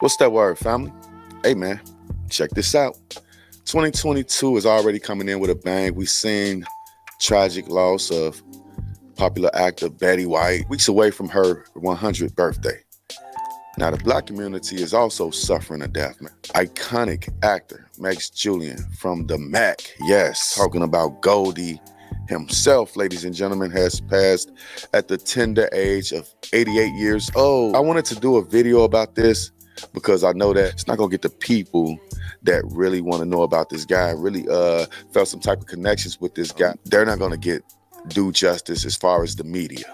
What's that word, family? Hey, man, check this out. 2022 is already coming in with a bang. We've seen tragic loss of popular actor Betty White, weeks away from her 100th birthday. Now, the black community is also suffering a death, man. Iconic actor Julian from the Mack, yes, talking about Goldie himself, ladies and gentlemen, has passed at the tender age of 88 years old. I wanted to do a video about this because I know that it's not gonna get the people that really want to know about this guy, really felt some type of connections with this guy. They're not gonna get due justice as far as the media.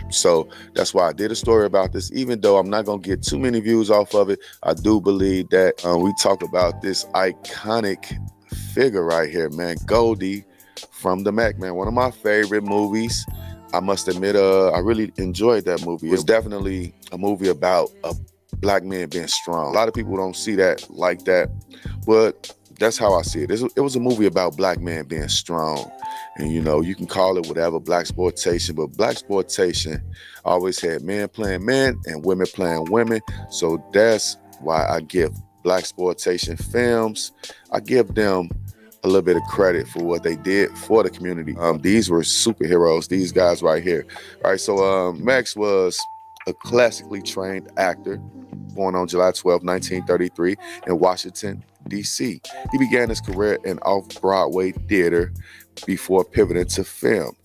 So that's why I did a story about this. Even though I'm not gonna get too many views off of it, I do believe that we talk about this iconic figure right here, man, Goldie from the Mack, man. One of my favorite movies. I must admit, I really enjoyed that movie. It was definitely a movie about a black man being strong. A lot of people don't see that like that, but that's how I see it. It was a movie about black men being strong. And, you know, you can call it whatever, blaxploitation, but blaxploitation always had men playing men and women playing women. So that's why I give blaxploitation films, I give them a little bit of credit for what they did for the community. These were superheroes, these guys right here. All right, so Max was a classically trained actor, born on July 12, 1933 in Washington, D.C. He began his career in off-Broadway theater before pivoting to film.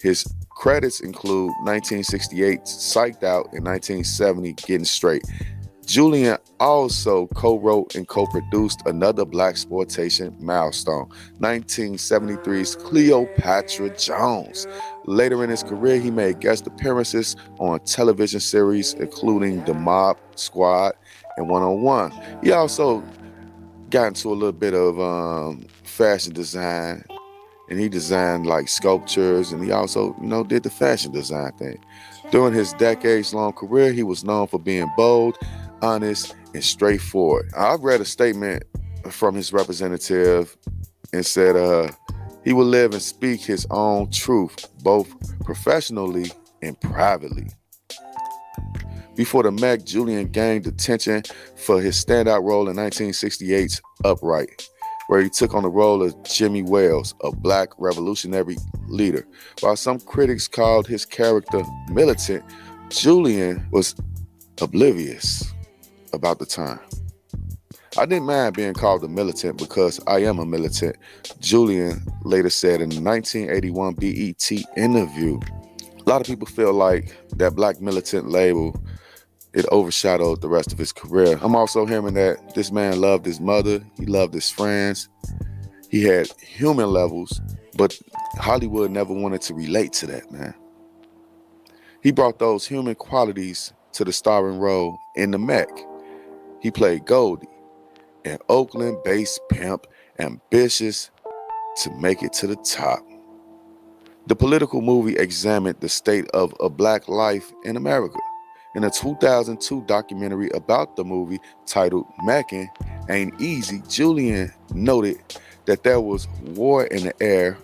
His credits include 1968 Psyched Out and 1970 Getting Straight. Julian also co-wrote and co-produced another blaxploitation milestone, 1973's Cleopatra Jones. Later in his career, he made guest appearances on television series including The Mob Squad and 101. He also got into a little bit of fashion design, and he designed like sculptures, and he also, did the fashion design thing. During his decades-long career, he was known for being bold, honest, and straightforward. I've read a statement from his representative and said he would live and speak his own truth, both professionally and privately. Before the Mack, Julian gained attention for his standout role in 1968's Upright, where he took on the role of Jimmy Wales, a black revolutionary leader. While some critics called his character militant, Julian was oblivious about the time. I didn't mind being called a militant because I am a militant, Julian later said in a 1981 BET interview. A lot of people feel like that black militant label, it overshadowed the rest of his career. I'm also hearing that this man loved his mother, he loved his friends, he had human levels, but Hollywood never wanted to relate to that, man. He brought those human qualities to the starring role in the Mack. He played Goldie, an Oakland-based pimp, ambitious to make it to the top. The political movie examined the state of a black life in America. In a 2002 documentary about the movie titled Mackin' Ain't Easy, Julian noted that there was war in the air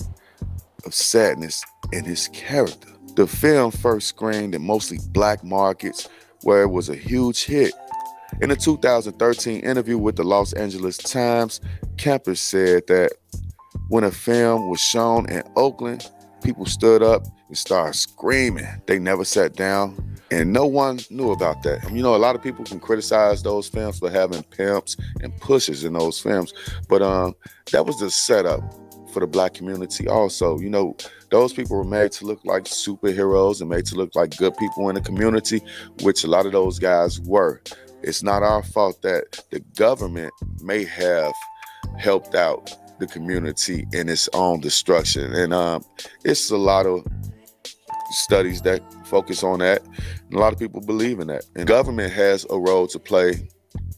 of sadness in his character. The film first screened in mostly black markets where it was a huge hit. In a 2013 interview with the Los Angeles Times, Kemper said that when a film was shown in Oakland, people stood up and started screaming. They never sat down, and no one knew about that. A lot of people can criticize those films for having pimps and pushers in those films, but that was the setup for the black community also. Those people were made to look like superheroes and made to look like good people in the community, which a lot of those guys were. It's not our fault that the government may have helped out the community in its own destruction. And it's a lot of studies that focus on that. And a lot of people believe in that. And government has a role to play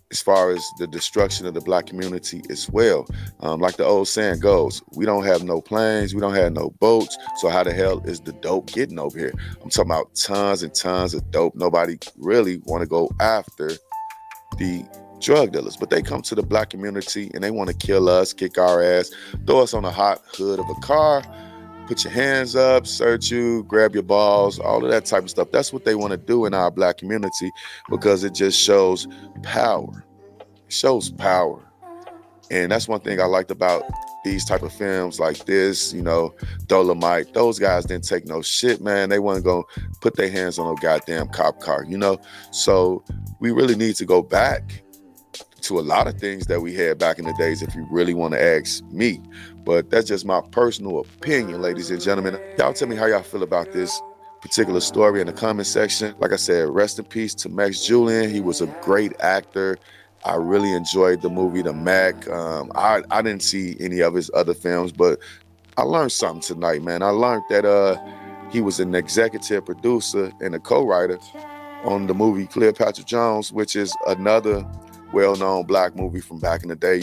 as far as the destruction of the black community as well. Like the old saying goes, we don't have no planes, we don't have no boats, so how the hell is the dope getting over here? I'm talking about tons and tons of dope. Nobody really want to go after the drug dealers, but they come to the black community and they want to kill us, kick our ass, throw us on the hot hood of a car, put your hands up, search you, grab your balls, all of that type of stuff. That's what they want to do in our Black community because it just shows power. It shows power. And that's one thing I liked about these type of films like this, Dolomite. Those guys didn't take no shit, man. They wasn't going to put their hands on a goddamn cop car, So we really need to go back to a lot of things that we had back in the days if you really want to ask me. But that's just my personal opinion, ladies and gentlemen. Y'all tell me how y'all feel about this particular story in the comment section. Like I said, rest in peace to Mack Julian. He was a great actor. I really enjoyed the movie, The Mack. I didn't see any of his other films, but I learned something tonight, man. I learned that he was an executive producer and a co-writer on the movie Cleopatra Jones, which is another well-known Black movie from back in the day,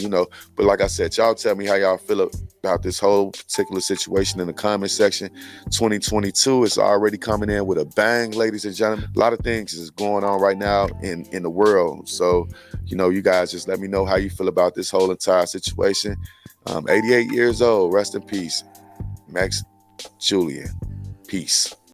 But like I said, y'all tell me how y'all feel about this whole particular situation in the comment section. 2022 is already coming in with a bang, ladies and gentlemen. A lot of things is going on right now in the world. So, you guys just let me know how you feel about this whole entire situation. 88 years old, rest in peace. Mack Julian. Peace.